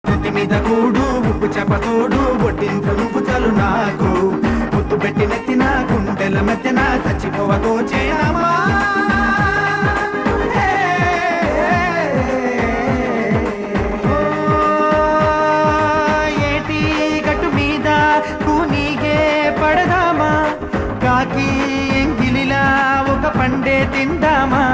నెత్తి మీద కూడు ఉప్పు చెప్పతోడు బొట్టింపు నువ్వు చలు నాకు ముద్దు పెట్టి నెత్తిన గుండెల మెత్తిన చచ్చిపోవతో చేయనమ్మా ఏటి గట్టు మీద కూనీగే పడదామా కాకి ఎంగిలిలా ఒక పండే తిందామా